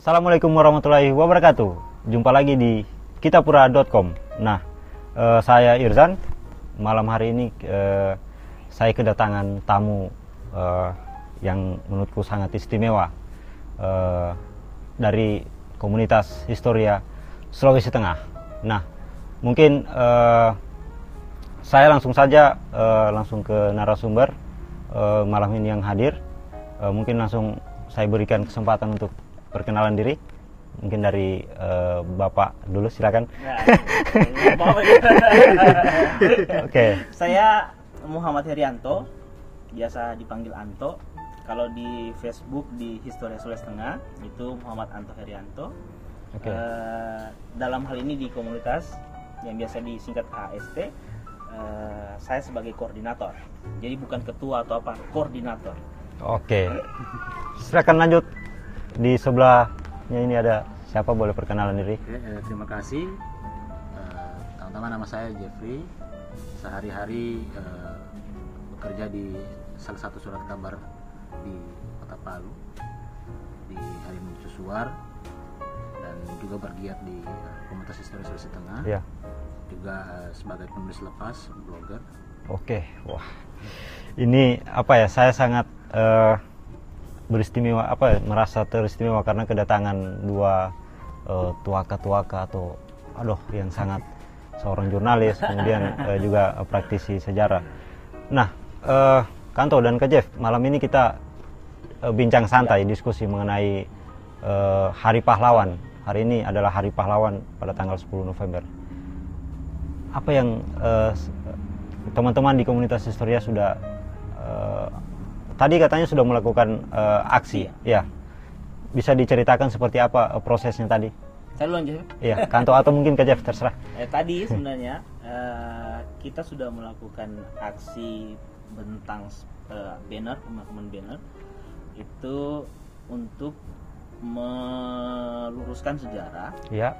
Assalamualaikum warahmatullahi wabarakatuh. Jumpa lagi di kitapura.com. Nah, saya Irzan. Malam hari ini saya kedatangan tamu yang menurutku sangat istimewa dari komunitas Historia Sulawesi Tengah. Nah, mungkin saya langsung saja langsung ke narasumber malam ini yang hadir. Mungkin langsung saya berikan kesempatan untuk perkenalan diri. Mungkin dari Bapak dulu, silakan. Oke. Saya Muhammad Herianto, biasa dipanggil Anto. Kalau di Facebook di Historia Sulawesi Tengah itu Muhammad Anto Herianto. Dalam hal ini di komunitas yang biasa disingkat HST, saya sebagai koordinator. Jadi bukan ketua atau apa, koordinator. Oke. Silakan lanjut. Di sebelahnya ini ada siapa, boleh perkenalan diri? Terima kasih. Teman-teman, nama saya Jeffrey. Sehari-hari bekerja di salah satu surat kabar di Kota Palu, di Harim Cusuar, dan juga bergiat di komunitas Historia Sulawesi Tengah. Ya. Juga sebagai penulis lepas, blogger. Oke, wah. Ini apa ya? Saya sangat beristimewa, merasa teristimewa karena kedatangan dua tuaka-tuaka atau yang sangat seorang jurnalis, kemudian juga praktisi sejarah. Nah, Kanto dan Kak Jeff, malam ini kita bincang santai, diskusi mengenai Hari Pahlawan. Hari ini adalah Hari Pahlawan pada tanggal 10 November. Apa yang teman-teman di komunitas Historia sudah tadi katanya sudah melakukan aksi, ya. Bisa diceritakan seperti apa prosesnya tadi? Saya duluan, Jeff. Iya, Kanto atau mungkin Kak Jeff, terserah. Tadi sebenarnya kita sudah melakukan aksi bentang banner, pemakaman banner itu untuk meluruskan sejarah. Ya.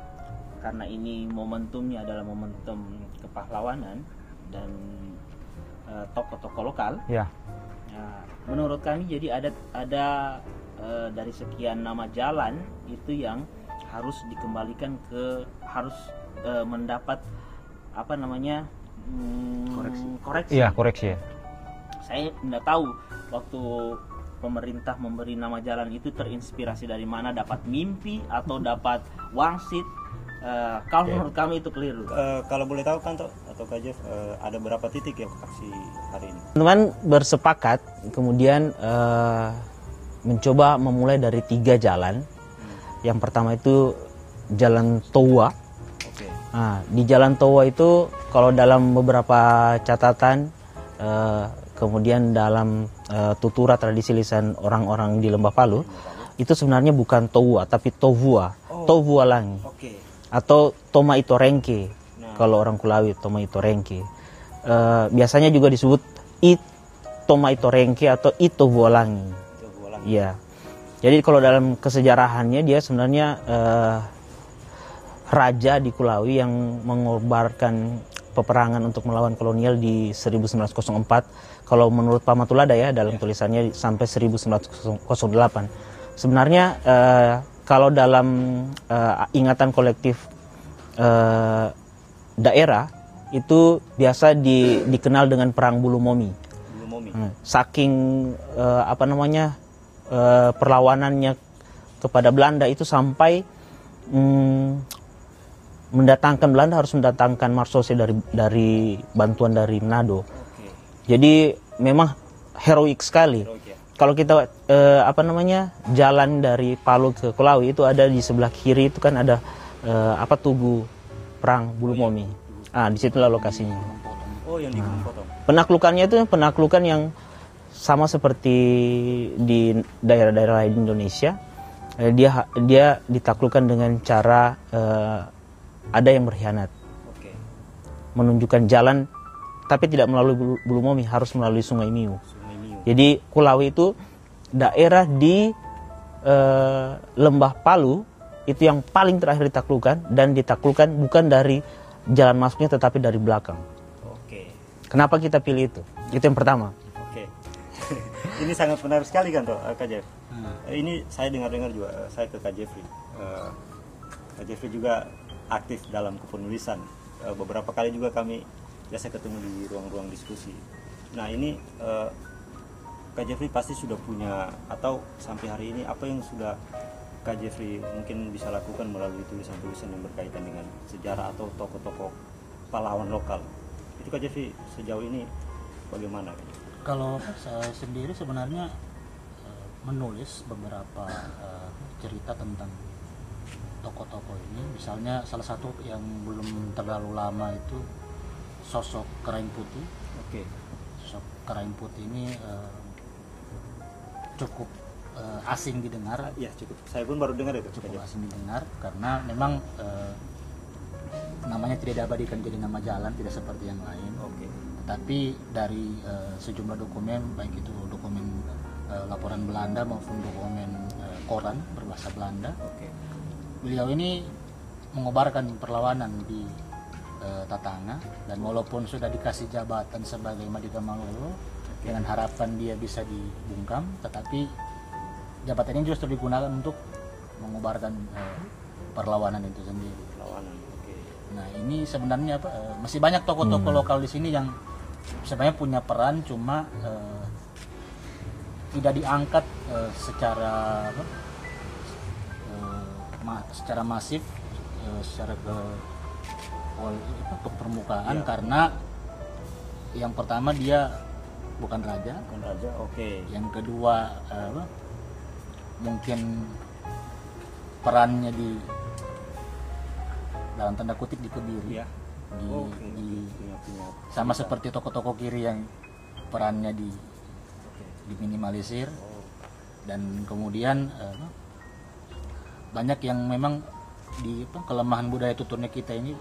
Karena ini momentumnya adalah momentum kepahlawanan dan tokoh-tokoh lokal. Ya. Nah, menurut kami jadi ada dari sekian nama jalan itu yang harus dikembalikan harus mendapat koreksi. Iya, koreksi ya. Saya tidak tahu waktu pemerintah memberi nama jalan itu terinspirasi dari mana, dapat mimpi atau dapat wangsit. Kalau menurut kami itu keliru. Kalau boleh tahu Kanto atau Kak Jeff, ada berapa titik ya aksi hari ini? Teman-teman bersepakat kemudian mencoba memulai dari 3 jalan. Yang pertama itu Jalan Towa. Nah, di Jalan Towa itu kalau dalam beberapa catatan, kemudian dalam tutura tradisi lisan orang-orang di Lembah Palu, itu sebenarnya bukan Towa tapi Tovua, Tovua Langi. Atau Toma Itorengke. Kalau orang Kulawi Toma Itorengke. Biasanya juga disebut Toma Itorengke atau Tovua Langi. Iya. Jadi kalau dalam kesejarahannya dia sebenarnya raja di Kulawi yang mengorbankan peperangan untuk melawan kolonial di 1904. Kalau menurut Pamatulada ya dalam tulisannya sampai 1908. Sebenarnya kalau dalam ingatan kolektif daerah itu biasa dikenal dengan Perang Bulu Momi. Saking perlawanannya kepada Belanda itu sampai Belanda harus mendatangkan marsose dari bantuan dari Manado. Jadi memang heroik sekali. Kalau kita jalan dari Palu ke Kulawi itu ada di sebelah kiri itu kan ada tugu Perang Bulu Momi. Disitulah lokasinya. Yang di foto. Penaklukannya itu penaklukan yang sama seperti di daerah-daerah lain di Indonesia. Dia ditaklukkan dengan cara ada yang berkhianat. Menunjukkan jalan tapi tidak melalui Bulu Momi, harus melalui Sungai Miu. Jadi Kulawi itu daerah di Lembah Palu itu yang paling terakhir ditaklukkan, dan ditaklukkan bukan dari jalan masuknya tetapi dari belakang. Kenapa kita pilih itu? Itu yang pertama. ini sangat menarik sekali kan toh Kak Jeff. Ini saya dengar-dengar juga, saya ke Kak Jeffrey. Kak Jeffrey juga aktif dalam kepenulisan. Beberapa kali juga kami biasa ketemu di ruang-ruang diskusi. Nah ini Kak Jeffrey pasti sudah punya, atau sampai hari ini apa yang sudah Kak Jeffrey mungkin bisa lakukan melalui tulisan-tulisan yang berkaitan dengan sejarah atau tokoh-tokoh pahlawan lokal. Itu Kak Jeffrey sejauh ini bagaimana? Kalau saya sendiri sebenarnya menulis beberapa cerita tentang tokoh-tokoh ini. Misalnya salah satu yang belum terlalu lama itu sosok Kerain Putih. Oke. Sosok Kerain Putih ini cukup asing didengar. Ya cukup. Saya pun baru dengar itu. Cukup asing didengar karena memang namanya tidak diabadikan jadi nama jalan, tidak seperti yang lain. Oke. Tetapi dari sejumlah dokumen, baik itu dokumen laporan Belanda maupun dokumen koran berbahasa Belanda, beliau ini mengobarkan perlawanan di Tatanga, dan walaupun sudah dikasih jabatan sebagai Madika Malolo dengan harapan dia bisa dibungkam, tetapi jabatan ini justru digunakan untuk mengobarkan perlawanan itu sendiri. Perlawanan. Oke. Nah ini sebenarnya masih banyak tokoh-tokoh lokal di sini yang sebenarnya punya peran, cuma tidak diangkat secara masif, secara ke permukaan, karena yang pertama dia bukan raja. Oke. Yang kedua mungkin perannya di dalam tanda kutip dikebiri, Ya. sama seperti tokoh-tokoh kiri yang perannya diminimalisir. Dan kemudian banyak yang memang di kelemahan budaya tuturnya kita ini,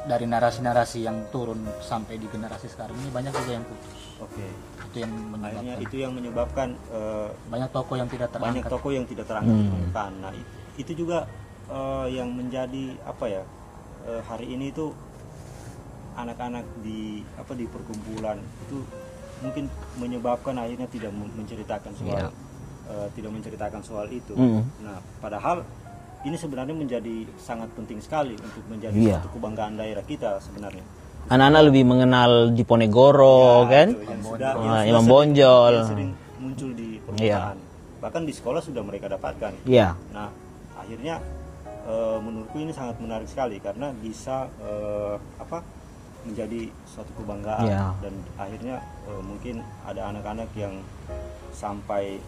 dari narasi-narasi yang turun sampai di generasi sekarang ini banyak juga yang putus. Oke. Itu yang menyebabkan, Akhirnya itu yang menyebabkan banyak tokoh yang tidak terangkat. banyak tokoh yang tidak terangkat. Nah itu juga yang menjadi apa ya, hari ini itu anak-anak di perkumpulan itu mungkin menyebabkan akhirnya tidak menceritakan soal tidak menceritakan soal itu. Nah padahal ini sebenarnya menjadi sangat penting sekali untuk menjadi satu kebanggaan daerah kita sebenarnya. Anak-anak lebih mengenal Diponegoro, kan? Imam Bonjol. Yang sering muncul di permukaan. Bahkan di sekolah sudah mereka dapatkan. Nah, akhirnya menurutku ini sangat menarik sekali karena bisa menjadi suatu kebanggaan, dan akhirnya mungkin ada anak-anak yang sampai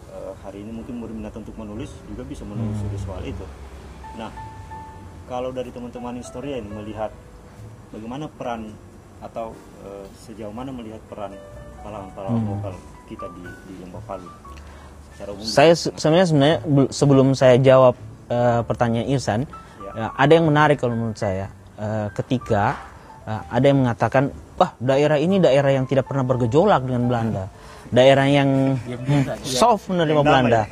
hari ini mungkin berminat untuk menulis juga bisa menelusuri soal itu. Nah, kalau dari teman-teman historia ini melihat bagaimana peran atau sejauh mana melihat peran pahlawan-pahlawan lokal kita di Lembah Palu secara umum? Saya sebenarnya sebelum saya jawab pertanyaan Irsan, ada yang menarik kalau menurut saya, ketika ada yang mengatakan, wah daerah ini daerah yang tidak pernah bergejolak dengan Belanda, daerah yang soft menerima Belanda.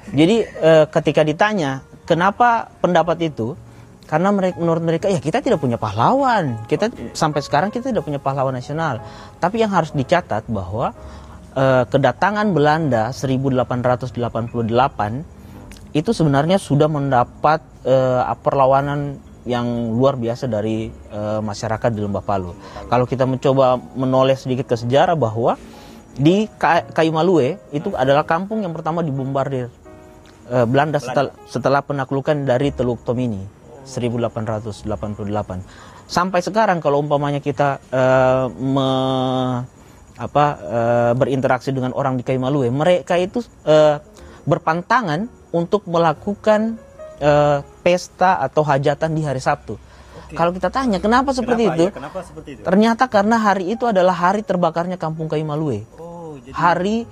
Jadi ketika ditanya kenapa pendapat itu, karena menurut mereka ya kita tidak punya pahlawan, kita sampai sekarang kita tidak punya pahlawan nasional. Tapi yang harus dicatat bahwa kedatangan Belanda 1888 itu sebenarnya sudah mendapat perlawanan yang luar biasa dari masyarakat di Lembah Palu. Kalau kita mencoba menoleh sedikit ke sejarah, bahwa di Kayu Malue itu adalah kampung yang pertama dibombardir Belanda setelah penaklukan dari Teluk Tomini 1888. Sampai sekarang kalau umpamanya kita berinteraksi dengan orang di Kayu Malue, mereka itu berpantangan untuk melakukan pesta atau hajatan di hari Sabtu. Kalau kita tanya kenapa seperti itu? Ternyata karena hari itu adalah hari terbakarnya kampung Kayu Malue. Hari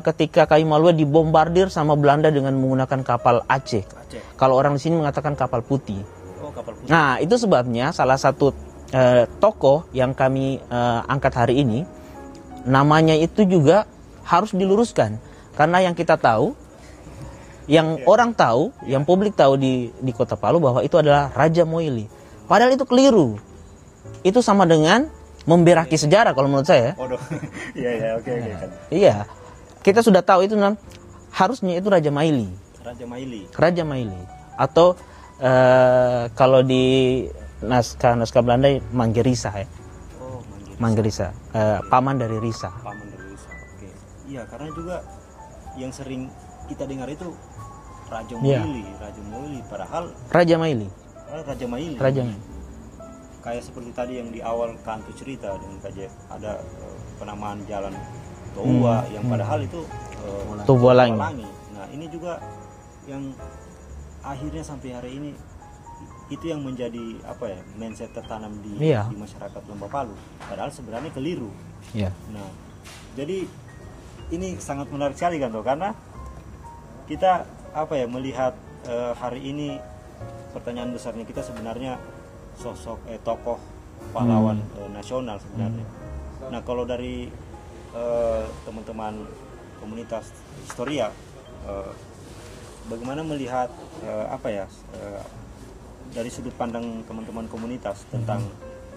ketika Kayu Malue dibombardir sama Belanda dengan menggunakan kapal Aceh. Kalau orang di sini mengatakan kapal putih. Nah, itu sebabnya salah satu tokoh yang kami angkat hari ini, namanya itu juga harus diluruskan. Karena yang kita tahu, yang orang tahu, yang publik tahu di Kota Palu bahwa itu adalah Raja Moili. Padahal itu keliru. Itu sama dengan memberaki sejarah kalau menurut saya. Iya. kita sudah tahu itu harusnya itu Raja Maili. Raja Maili. Atau kalau di naskah Belanda Manggerisa ya. Oh, Manggerisa. Paman dari Risa. Paman dari Risa. Oke. Iya, karena juga yang sering kita dengar itu Raja Maili, Raja Maili, padahal Raja Maili. Raja Maili. Raja Maili. Kayak seperti tadi yang di awal Kanto cerita dengan KJF ada penamaan jalan Toua yang padahal itu Tubualangi. Nah, ini juga yang akhirnya sampai hari ini itu yang menjadi apa ya, mindset tertanam di masyarakat Lembah Palu. Padahal sebenarnya keliru. Iya. Nah, jadi ini sangat menarik sekali kan, karena kita apa ya melihat hari ini pertanyaan besarnya kita sebenarnya sosok tokoh pahlawan nasional sebenarnya. Nah, kalau dari teman-teman komunitas Historia, bagaimana melihat apa ya dari sudut pandang teman-teman komunitas tentang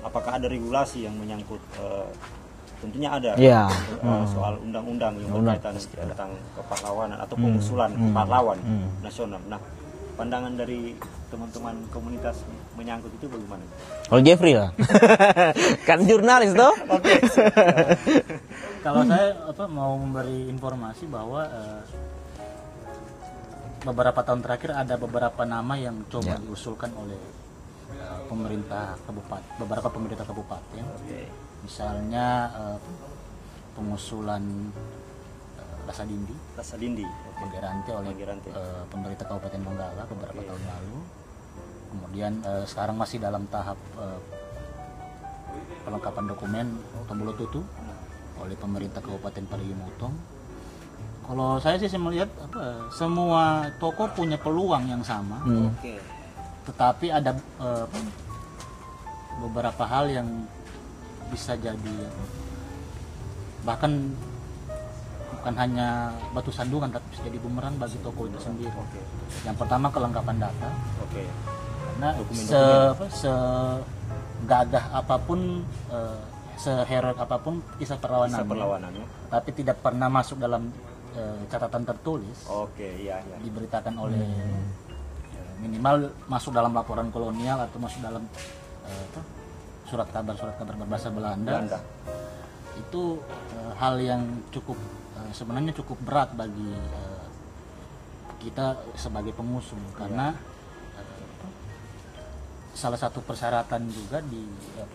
apakah ada regulasi yang menyangkut tentunya ada soal undang-undang yang berkaitan tentang kepahlawanan atau pengusulan pahlawan nasional. Nah, pandangan dari teman-teman komunitas menyangkut itu bagaimana? Kalau Jeffrey lah, kan jurnalis toh. Oke. Kalau saya mau memberi informasi bahwa beberapa tahun terakhir ada beberapa nama yang coba diusulkan oleh pemerintah kabupaten, beberapa pemerintah kabupaten. Misalnya pengusulan Rasa Dindi Manggerante oleh pemerintah Kabupaten Donggala beberapa tahun lalu. Kemudian sekarang masih dalam tahap pelengkapan dokumen Tombolo Tutu oleh pemerintah Kabupaten Parigi Mutong. Kalau saya sih melihat semua toko punya peluang yang sama, tetapi ada beberapa hal yang bisa jadi bahkan bukan hanya batu sandungan tapi bisa jadi bumerang bagi toko itu sendiri. Yang pertama kelengkapan data. Karena segagah apapun, seheroik apapun kisah perlawanannya, tapi tidak pernah masuk dalam catatan tertulis. Diberitakan oleh minimal masuk dalam laporan kolonial atau masuk dalam surat kabar berbahasa Belanda. Itu hal yang sebenarnya cukup berat bagi kita sebagai pengusung, karena salah satu persyaratan juga di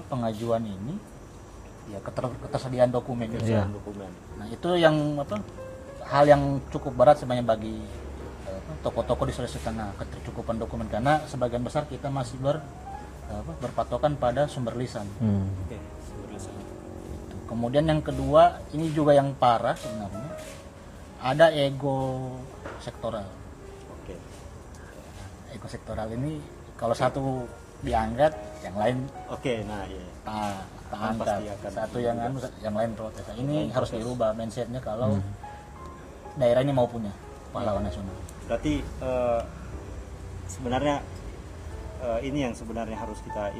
pengajuan ini ya ketersediaan dokumen. Nah, itu yang hal yang cukup berat sebenarnya bagi toko-toko di Sulawesi Tengah, ketercukupan dokumen, karena sebagian besar kita masih berpatokan pada sumber lisan. Kemudian yang kedua, ini juga yang parah sebenarnya, ada ego sektoral. Ego sektoral ini kalau satu diangkat, yang lain tak angkat. Satu yang lain protes. Ini harus dirubah mindsetnya kalau daerah ini mau punya pahlawan nasional. Berarti sebenarnya ini yang sebenarnya harus kita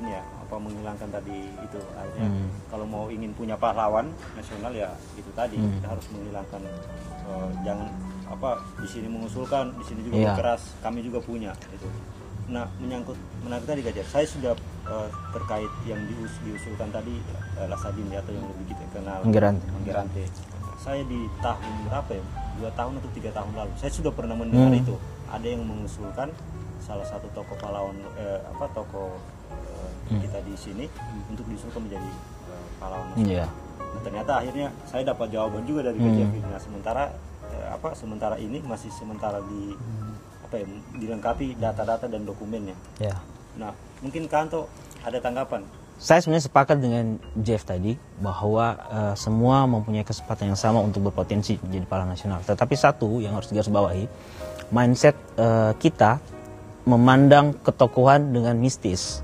menghilangkan tadi itu, artinya kalau mau ingin punya pahlawan nasional ya itu tadi kita harus menghilangkan jangan di sini mengusulkan, di sini juga keras, kami juga punya itu. Nah, menarik tadi Gajar, saya sudah terkait yang diusulkan tadi Rasa Dindi atau yang lebih kita kenal Manggerante. Saya di tahun berapa ya, 2 tahun atau 3 tahun lalu saya sudah pernah mendengar itu ada yang mengusulkan salah satu tokoh pahlawan kita di sini untuk diusulkan menjadi pahlawan nasional. Nah, ternyata akhirnya saya dapat jawaban juga dari KJF. Nah, sementara ini masih dilengkapi data-data dan dokumennya. Nah, mungkin Kanto ada tanggapan? Saya sebenarnya sepakat dengan Jeff tadi bahwa semua mempunyai kesempatan yang sama untuk berpotensi menjadi pahlawan nasional. Tetapi satu yang harus digarisbawahi, mindset kita memandang ketokohan dengan mistis.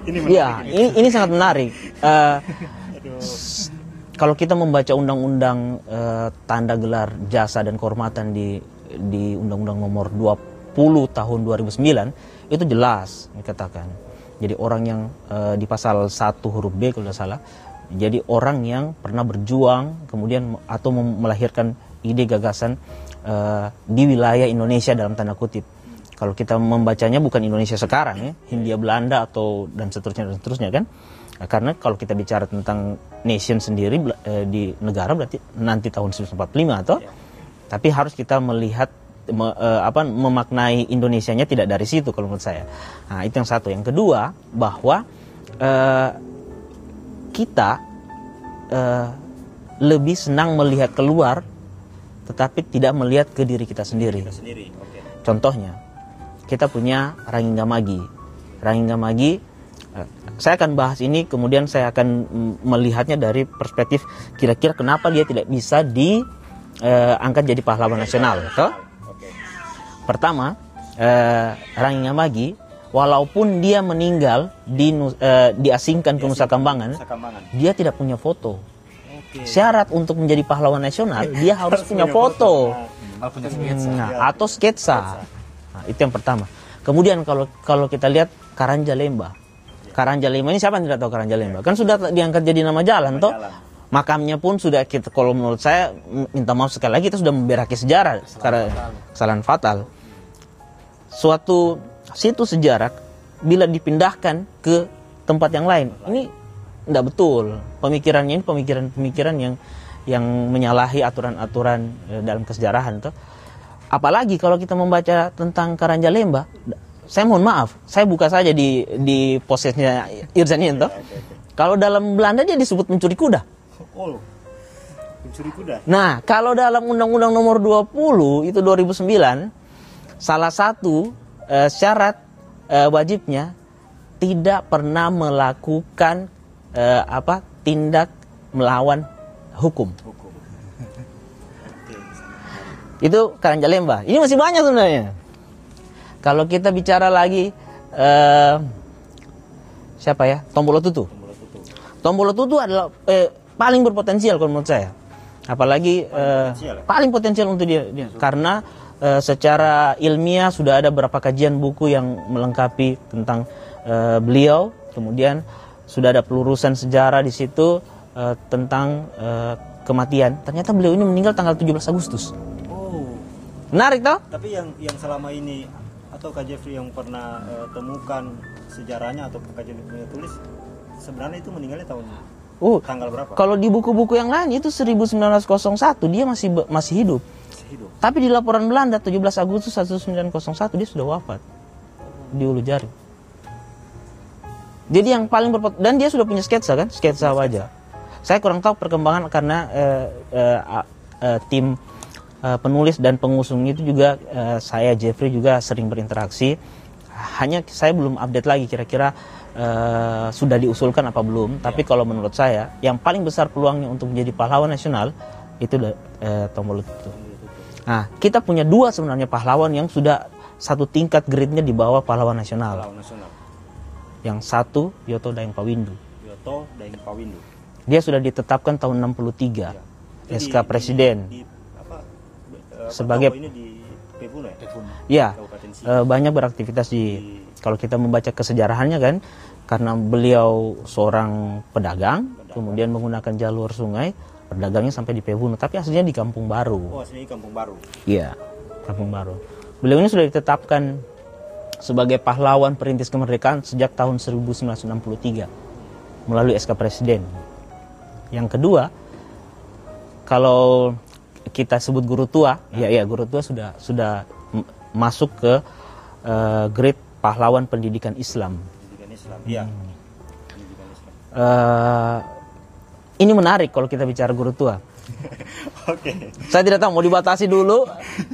Ini sangat menarik. Kalau kita membaca undang-undang tanda gelar jasa dan kehormatan di Undang-Undang Nomor 20 Tahun 2009 itu jelas dikatakan. Jadi orang yang di pasal 1 huruf B kalau tidak salah Jadi orang yang pernah berjuang kemudian atau melahirkan ide gagasan di wilayah Indonesia dalam tanda kutip. Kalau kita membacanya bukan Indonesia sekarang ya, Hindia Belanda atau dan seterusnya kan. Karena kalau kita bicara tentang nation sendiri di negara berarti nanti tahun 1945 atau tapi harus kita melihat memaknai Indonesianya tidak dari situ kalau menurut saya. Nah, itu yang satu. Yang kedua, bahwa kita lebih senang melihat keluar tetapi tidak melihat ke diri kita sendiri. Contohnya, kita punya Rangga Magi. Rangga Magi, saya akan bahas ini, kemudian saya akan melihatnya dari perspektif kira-kira kenapa dia tidak bisa diangkat jadi pahlawan nasional. Pertama, Rangga Magi, walaupun dia meninggal diasingkan ke Nusa Kambangan, dia tidak punya foto. Syarat untuk menjadi pahlawan nasional, dia harus punya foto. Atau sketsa. Nah, itu yang pertama. Kemudian kalau kita lihat Karanja Lemba. Karanja Lemba ini siapa yang tidak tahu Karanja Lemba? Kan sudah diangkat jadi nama jalan toh. Makamnya pun sudah kita, kalau menurut saya minta maaf sekali lagi, kita sudah memberaki sejarah karena kesalahan fatal. Suatu situs sejarah bila dipindahkan ke tempat yang lain, ini tidak betul. Pemikirannya ini pemikiran yang menyalahi aturan-aturan dalam kesejarahan toh. Apalagi kalau kita membaca tentang Karanja Lemba, saya mohon maaf, saya buka saja di posesnya Irzan Yento. Kalau dalam Belanda dia disebut pencuri kuda. Oh, pencuri kuda. Nah, kalau dalam Undang-Undang Nomor 20 itu 2009, salah satu syarat wajibnya tidak pernah melakukan tindak melawan hukum. Itu Karanja Lemba. Ini masih banyak sebenarnya. Kalau kita bicara lagi siapa ya? Tombolo Tutu. Tombolo Tutu adalah paling berpotensial kalau menurut saya. Apalagi paling potensial untuk dia. Karena secara ilmiah sudah ada beberapa kajian buku yang melengkapi tentang beliau. Kemudian sudah ada pelurusan sejarah di situ tentang kematian. Ternyata beliau ini meninggal tanggal 17 Agustus. Menarik toh? Tapi yang selama ini atau Kak Jeffrey yang pernah temukan sejarahnya atau Kak Jeffrey punya tulis, sebenarnya itu meninggalnya tanggal berapa? Kalau di buku-buku yang lain itu 1901 dia masih hidup. Tapi di laporan Belanda 17 Agustus 1901 dia sudah wafat di Ulu Jari. Jadi yang paling dan dia sudah punya sketsa kan, sketsa wajah. Saya kurang tahu perkembangan karena tim penulis dan pengusung itu juga saya Jeffrey juga sering berinteraksi. Hanya saya belum update lagi kira-kira sudah diusulkan apa belum. Tapi kalau menurut saya yang paling besar peluangnya untuk menjadi pahlawan nasional itu Tombolo Tutu. Nah, kita punya dua sebenarnya pahlawan yang sudah satu tingkat grade-nya di bawah pahlawan nasional. Yang satu Yoto Daeng Pawindu. Dia sudah ditetapkan tahun 63. SK Presiden. Sebagai ya banyak beraktivitas kalau kita membaca kesejarahannya kan, karena beliau seorang pedagang, kemudian menggunakan jalur sungai, berdagangnya sampai di Pebunu, tapi aslinya di Kampung Baru. Oh, aslinya di Kampung Baru. Iya, Kampung Baru. Beliau ini sudah ditetapkan sebagai pahlawan perintis kemerdekaan sejak tahun 1963 melalui SK Presiden. Yang kedua, kalau kita sebut guru tua, guru tua sudah masuk ke grade pahlawan pendidikan Islam. Iya. Ini menarik kalau kita bicara guru tua. Oke. Saya tidak tahu mau dibatasi dulu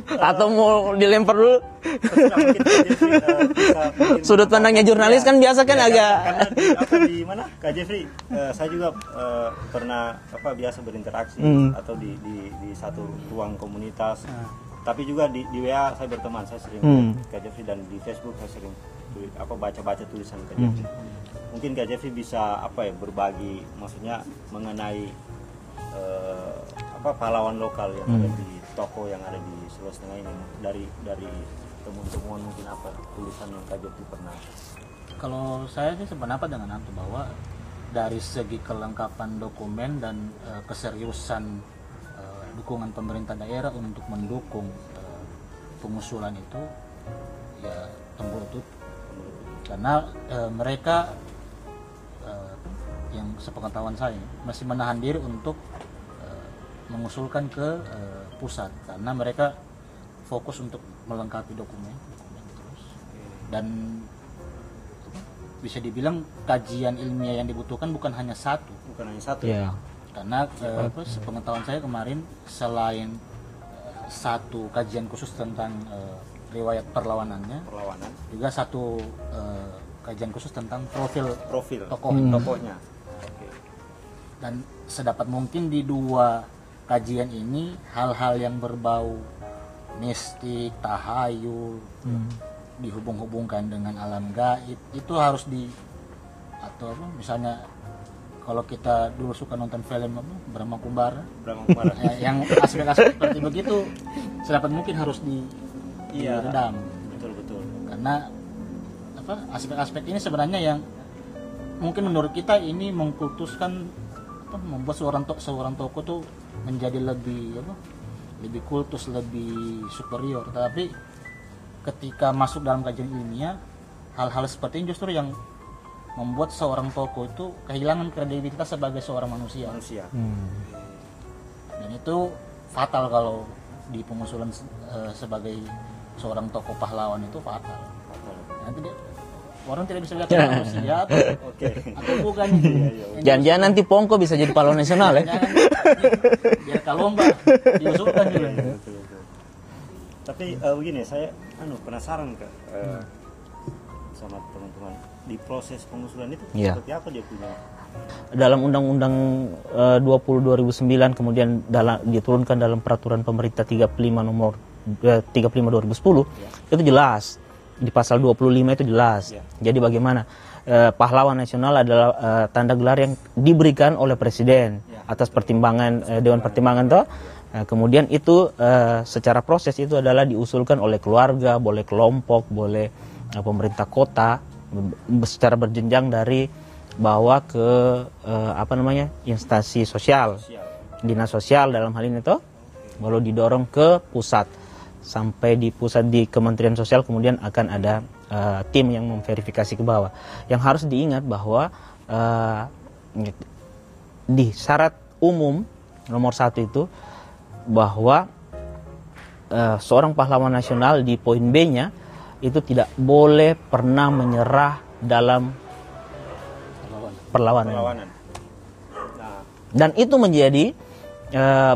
atau mau dilempar dulu. Sudut pandangnya jurnalis kan biasa kan agak. Karena di mana Kak Jeffrey, saya juga pernah biasa berinteraksi atau di satu ruang komunitas. Tapi juga di WA saya berteman, saya sering Kak Jeffrey, dan di Facebook saya sering baca-baca tulisan Kak Jeffrey. Mungkin Kak Jeffrey bisa berbagi, maksudnya mengenai pahlawan lokal yang ada di toko yang ada di Sulawesi Tengah ini, dari temuan-temuan mungkin apa tulisan yang Kak Jeffrey pernah. Kalau saya sih sependapat dengan Anto bahwa dari segi kelengkapan dokumen dan keseriusan dukungan pemerintah daerah untuk mendukung pengusulan itu ya tembutut, karena mereka yang sepengetahuan saya masih menahan diri untuk mengusulkan ke pusat karena mereka fokus untuk melengkapi dokumen terus, dan bisa dibilang kajian ilmiah yang dibutuhkan bukan hanya satu Yeah. karena sepengetahuan saya kemarin selain satu kajian khusus tentang riwayat perlawanannya, juga satu kajian khusus tentang profil tokohnya. Dan sedapat mungkin di dua kajian ini hal-hal yang berbau mistik, tahayul, dihubung-hubungkan dengan alam gaib itu harus atau apa misalnya kalau kita dulu suka nonton film Brahma Kumbara yang aspek-aspek seperti begitu sedapat mungkin harus diredam. Betul. Karena aspek-aspek ini sebenarnya yang mungkin menurut kita ini mengkultuskan membuat seorang tokoh tuh menjadi lebih kultus, lebih superior. Tapi ketika masuk dalam kajian ilmiah, hal-hal seperti ini justru yang membuat seorang tokoh itu kehilangan kredibilitas sebagai seorang manusia. Dan itu fatal kalau di pengusulan sebagai seorang tokoh pahlawan itu fatal. Nanti orang tidak bisa lihat manusia atau bukan. Jangan-jangan nanti Pongko bisa jadi pahlawan nasional ya. Biar kalomba diusulkan juga. Tapi begini, saya penasaran sama teman-teman di proses pengusulan itu seperti apa dia punya. Dalam Undang-Undang 20 2009 kemudian diturunkan dalam Peraturan Pemerintah 35 nomor 35/2010 itu jelas. Di pasal 25 itu jelas. Jadi bagaimana pahlawan nasional adalah tanda gelar yang diberikan oleh presiden atas pertimbangan Dewan Pertimbangan toh. Kemudian itu secara proses itu adalah diusulkan oleh keluarga, boleh kelompok, boleh pemerintah kota secara berjenjang dari bawah ke instansi sosial, dinas sosial dalam hal ini toh, lalu didorong ke pusat. Sampai di pusat di Kementerian Sosial kemudian akan ada tim yang memverifikasi ke bawah. Yang harus diingat bahwa di syarat umum nomor 1 itu bahwa seorang pahlawan nasional di poin B-nya itu tidak boleh pernah menyerah dalam perlawanan. Dan itu menjadi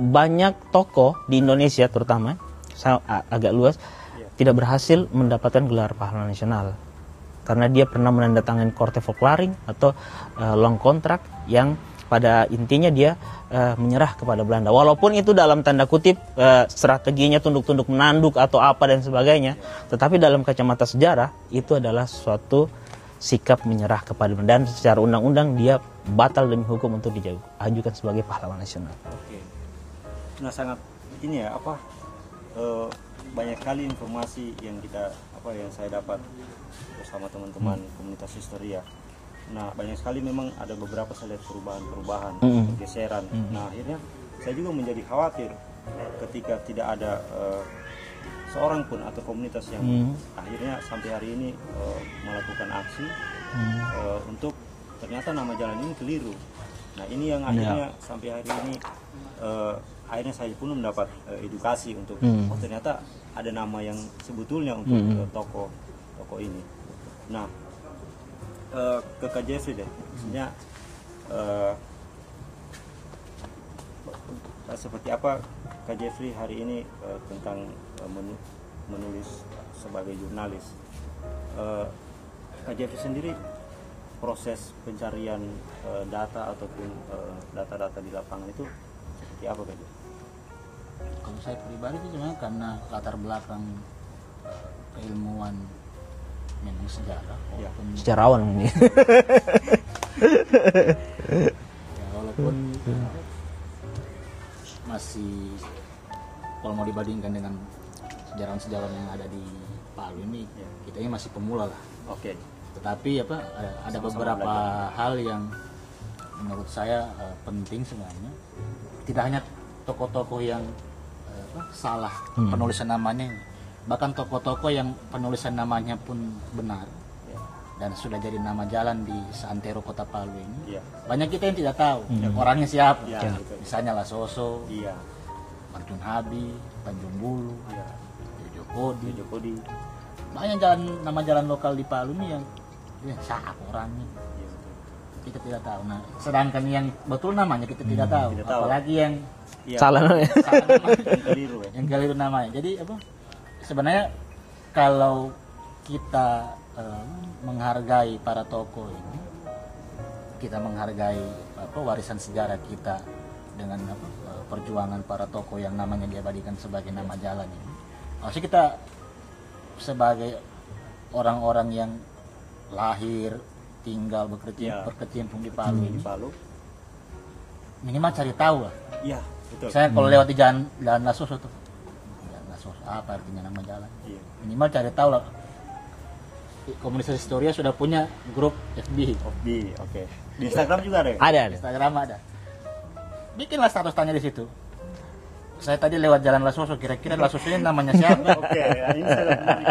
banyak tokoh di Indonesia terutama agak luas tidak berhasil mendapatkan gelar pahlawan nasional karena dia pernah menandatangani korte folklaring atau long kontrak yang pada intinya dia menyerah kepada Belanda, walaupun itu dalam tanda kutip strateginya tunduk-tunduk menanduk atau apa dan sebagainya, tetapi dalam kacamata sejarah itu adalah suatu sikap menyerah kepada Belanda dan secara undang-undang dia batal demi hukum untuk diajukan sebagai pahlawan nasional. Nah sangat ini ya banyak kali informasi yang yang saya dapat bersama teman-teman komunitas historia. Nah banyak sekali memang ada beberapa saya lihat perubahan, pergeseran. Nah akhirnya saya juga menjadi khawatir ketika tidak ada seorang pun atau komunitas yang akhirnya sampai hari ini melakukan aksi untuk ternyata nama jalan ini keliru. Nah ini yang akhirnya sampai hari ini akhirnya saya pun mendapat edukasi untuk ternyata ada nama yang sebetulnya untuk toko ini. Nah ke Kak Jeffrey deh, maksudnya seperti apa Kak Jeffrey hari ini tentang menulis sebagai jurnalis. Kak Jeffrey sendiri proses pencarian data ataupun data-data di lapangan itu seperti apa Kak Jeffrey? Kalau saya pribadi itu sebenarnya karena latar belakang keilmuan memang sejarah, walaupun sejarawan ini. Ya, walaupun masih kalau mau dibandingkan dengan sejarawan-sejarawan yang ada di Palu ini, kita ini masih pemula lah. Oke. Tetapi ada beberapa hal yang menurut saya penting sebenarnya. Tidak hanya tokoh-tokoh yang salah penulisan namanya, bahkan tokoh-tokoh yang penulisan namanya pun benar dan sudah jadi nama jalan di seantero Kota Palu ini. Banyak kita yang tidak tahu orangnya siapa. Misalnya Lasoso, Marjun Habi, Tanjung Bulu, Jojo Kodi. Banyak nama jalan lokal di Palu ini yang siapa orangnya. Kita tidak tahu. Nah, sedangkan yang betul namanya kita tidak tahu. Apalagi yang salah namanya. Yang keliru namanya. Jadi sebenarnya kalau kita menghargai para tokoh ini, kita menghargai warisan sejarah kita dengan perjuangan para tokoh yang namanya diabadikan sebagai nama jalan ini. Maksudnya kita sebagai orang-orang yang lahir, tinggal, berkecimpung di Palu ini, minimal cari tahu lah. Iya, betul. Saya kalau lewat di jalan Lasoso tuh, jalan Lasoso apa artinya nama jalan? Minimal cari tahu lah. Komunitas Historia sudah punya grup FB. Oke. Di Instagram juga ada ya? Ada. Instagram ada. Bikinlah status tanya di situ. Saya tadi lewat jalan Lasoso, kira-kira Lasoso ini namanya siapa? Oke, ini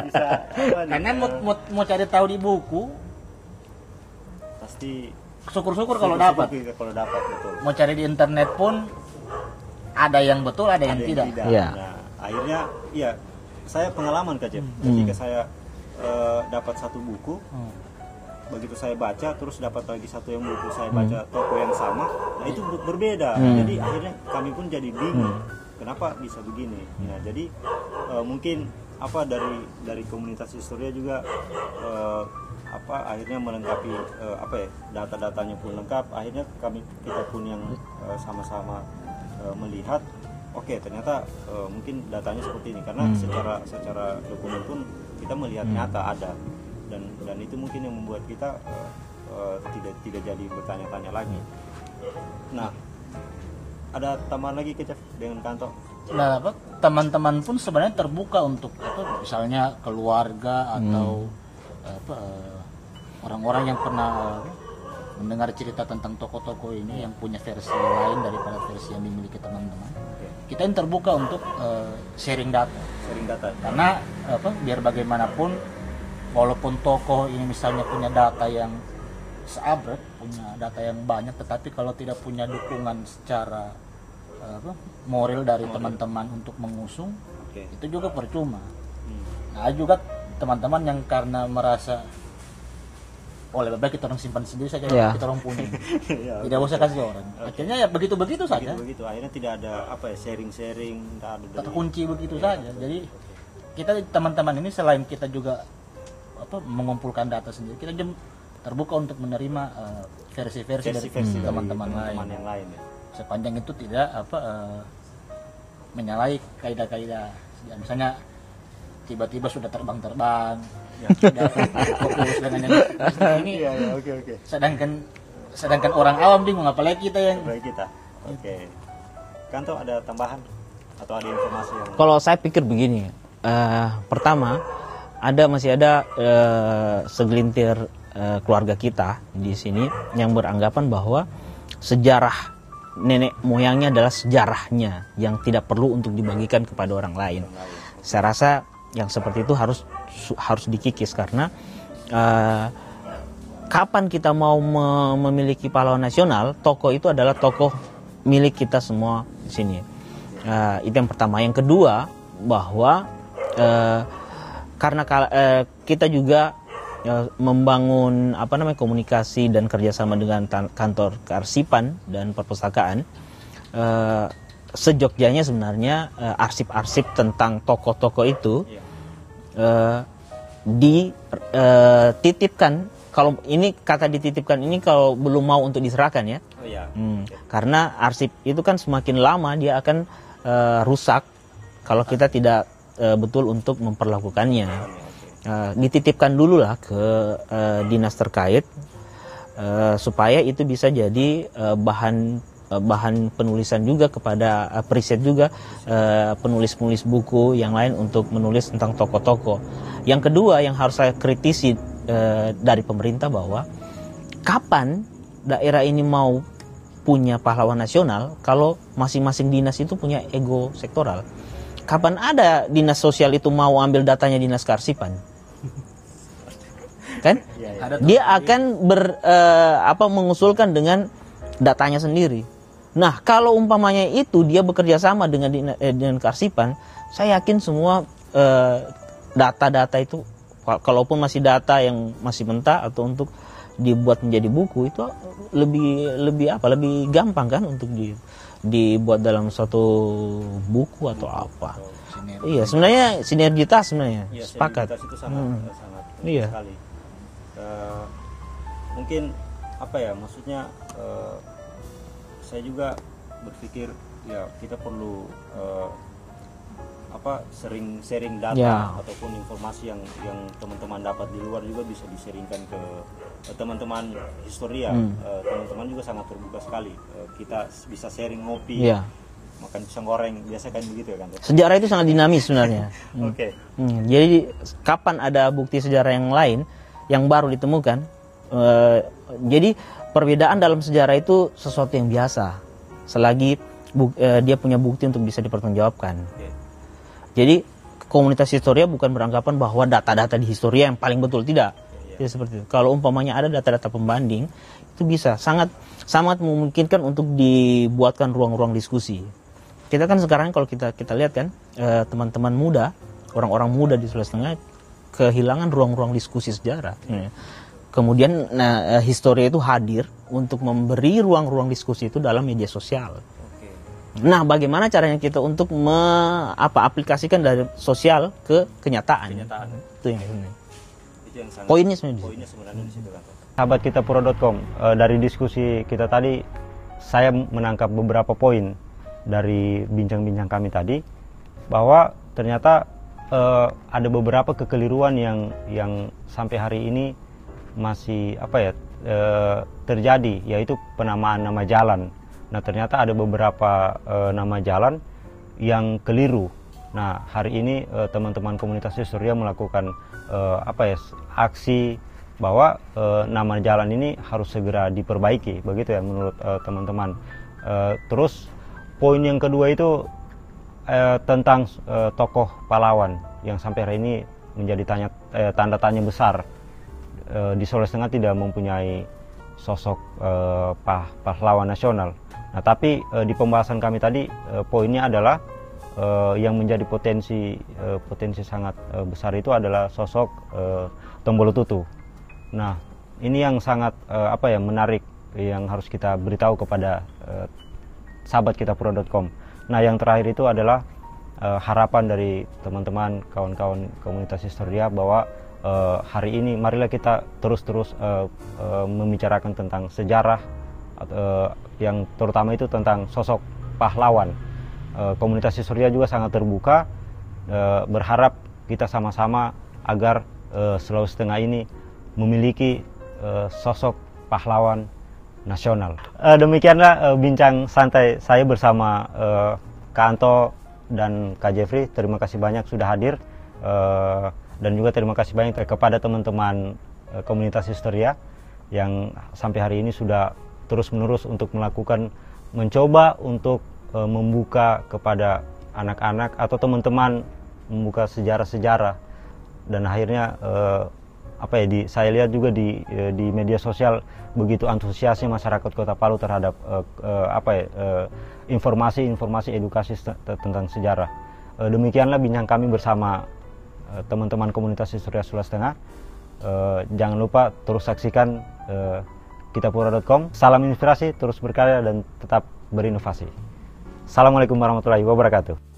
bisa. Karena mau cari tahu di buku, pasti syukur-syukur kalau dapat. Betul. Mau cari di internet pun ada yang betul, ada yang tidak. Ya. Nah, akhirnya saya pengalaman Kak Jeff. Ketika saya dapat satu buku, begitu saya baca terus dapat lagi satu yang buku saya baca toko yang sama, nah itu berbeda. Jadi akhirnya kami pun jadi bingung kenapa bisa begini. Nah, jadi mungkin dari komunitas Historia juga akhirnya melengkapi data-datanya pun lengkap. Akhirnya kita pun yang sama-sama melihat, ternyata mungkin datanya seperti ini karena secara dokumen pun kita melihat nyata ada, dan itu mungkin yang membuat kita tidak jadi bertanya-tanya lagi. Nah, ada tambahan lagi Kecef dengan kantor? Nah, teman-teman pun sebenarnya terbuka untuk misalnya keluarga atau orang-orang yang pernah mendengar cerita tentang tokoh-tokoh ini yang punya versi lain daripada versi yang dimiliki teman-teman. Kita yang terbuka untuk sharing data. Karena biar bagaimanapun, walaupun tokoh ini misalnya punya data yang seabret, punya data yang banyak, tetapi kalau tidak punya dukungan secara moral dari teman-teman untuk mengusung, itu juga percuma. Nah, juga teman-teman yang karena merasa lebih baik kita orang simpan sendiri saja, kita orang punya, tidak usah kasih orang. Akhirnya begitu-begitu saja. Begitu, akhirnya tidak ada sharing-sharing, terkunci begitu saja. Jadi kita teman-teman ini selain kita juga mengumpulkan data sendiri, kita terbuka untuk menerima versi-versi dari teman-teman yang lain. Sepanjang itu tidak menyalahi kaidah-kaidah. Misalnya tiba-tiba sudah terbang-terbang, fokus dengan yang ini. Sedangkan orang awam bingung, apalagi kita yang. Oke. Kanto ada tambahan atau ada informasi yang? Kalau saya pikir begini, pertama masih ada segelintir keluarga kita di sini yang beranggapan bahwa sejarah nenek moyangnya adalah sejarahnya yang tidak perlu untuk dibagikan kepada orang lain. Saya rasa yang seperti itu harus dikikis, karena kapan kita mau memiliki pahlawan nasional, tokoh itu adalah tokoh milik kita semua di sini. Itu yang pertama. Yang kedua, bahwa karena kita juga membangun komunikasi dan kerjasama dengan kantor kearsipan dan perpustakaan, sejogjanya sebenarnya arsip-arsip tentang tokoh-tokoh itu dititipkan. Kalau ini kata dititipkan ini kalau belum mau untuk diserahkan ya. Karena arsip itu kan semakin lama dia akan rusak kalau kita tidak betul untuk memperlakukannya. Dititipkan dulu lah ke dinas terkait supaya itu bisa jadi bahan penulisan juga kepada periset juga penulis-penulis buku yang lain untuk menulis tentang tokoh-tokoh. Yang kedua yang harus saya kritisi dari pemerintah, bahwa kapan daerah ini mau punya pahlawan nasional kalau masing-masing dinas itu punya ego sektoral. Kapan ada dinas sosial itu mau ambil datanya dinas kearsipan? Kan? Dia akan mengusulkan dengan datanya sendiri. Nah, kalau umpamanya itu dia bekerja sama dengan kearsipan, saya yakin semua data-data itu, kalaupun masih data yang masih mentah atau untuk dibuat menjadi buku, itu lebih gampang kan untuk dibuat dalam suatu buku atau apa. Iya, sebenarnya sinergitas sebenarnya. Ya, sepakat. Itu sangat Iya. sekali. Mungkin maksudnya saya juga berpikir ya kita perlu sering sharing data Ya. ataupun informasi yang teman-teman dapat di luar juga bisa diseringkan ke teman-teman historia. Teman-teman juga sangat terbuka sekali. Kita bisa sharing ngopi, Ya. makan pisang goreng, biasa kan begitu ya kan? Sejarah itu sangat dinamis sebenarnya. Oke. Jadi kapan ada bukti sejarah yang lain yang baru ditemukan? Jadi perbedaan dalam sejarah itu sesuatu yang biasa, selagi dia punya bukti untuk bisa dipertanggungjawabkan. Jadi komunitas historia bukan beranggapan bahwa data-data di historia yang paling betul, tidak. Tidak seperti itu. Kalau umpamanya ada data-data pembanding, itu bisa sangat memungkinkan untuk dibuatkan ruang-ruang diskusi. Kita kan sekarang kalau kita lihat kan teman-teman muda, orang-orang muda di Sulawesi Tengah kehilangan ruang-ruang diskusi sejarah. Kemudian historia itu hadir untuk memberi ruang-ruang diskusi itu dalam media sosial. Nah, bagaimana caranya kita untuk aplikasikan dari sosial ke kenyataan? Itu yang sangat poinnya sebenarnya di situ kan. Sahabat kita pro.com, dari diskusi kita tadi saya menangkap beberapa poin dari bincang-bincang kami tadi, bahwa ternyata ada beberapa kekeliruan yang sampai hari ini masih terjadi, yaitu penamaan nama jalan. Nah, ternyata ada beberapa nama jalan yang keliru. Nah, hari ini teman-teman komunitas historia melakukan aksi bahwa nama jalan ini harus segera diperbaiki, begitu ya menurut teman-teman. Terus poin yang kedua itu tentang tokoh pahlawan yang sampai hari ini menjadi tanda tanya besar. Di Sulawesi Tengah tidak mempunyai sosok pahlawan nasional. Nah, tapi di pembahasan kami tadi poinnya adalah yang menjadi potensi sangat besar itu adalah sosok Tombolo Tutu. Nah, ini yang sangat menarik, yang harus kita beritahu kepada sahabat kita pro.com. Nah, yang terakhir itu adalah harapan dari teman-teman kawan-kawan komunitas historia bahwa hari ini marilah kita terus membicarakan tentang sejarah, yang terutama itu tentang sosok pahlawan. Komunitas historia juga sangat terbuka, berharap kita sama-sama agar Sulawesi Tengah ini memiliki sosok pahlawan nasional. Demikianlah bincang santai saya bersama Kak Anto dan Kak Jeffrey. Terima kasih banyak sudah hadir, dan juga terima kasih banyak kepada teman-teman komunitas historia yang sampai hari ini sudah terus-menerus untuk mencoba untuk membuka kepada anak-anak atau teman-teman, membuka sejarah-sejarah. Dan akhirnya saya lihat juga di media sosial begitu antusiasnya masyarakat Kota Palu terhadap informasi edukasi tentang sejarah. Demikianlah bincang kami bersama teman-teman komunitas historia Sulawesi Tengah. Jangan lupa terus saksikan kitapura.com. Salam inspirasi, terus berkarya dan tetap berinovasi. Assalamualaikum warahmatullahi wabarakatuh.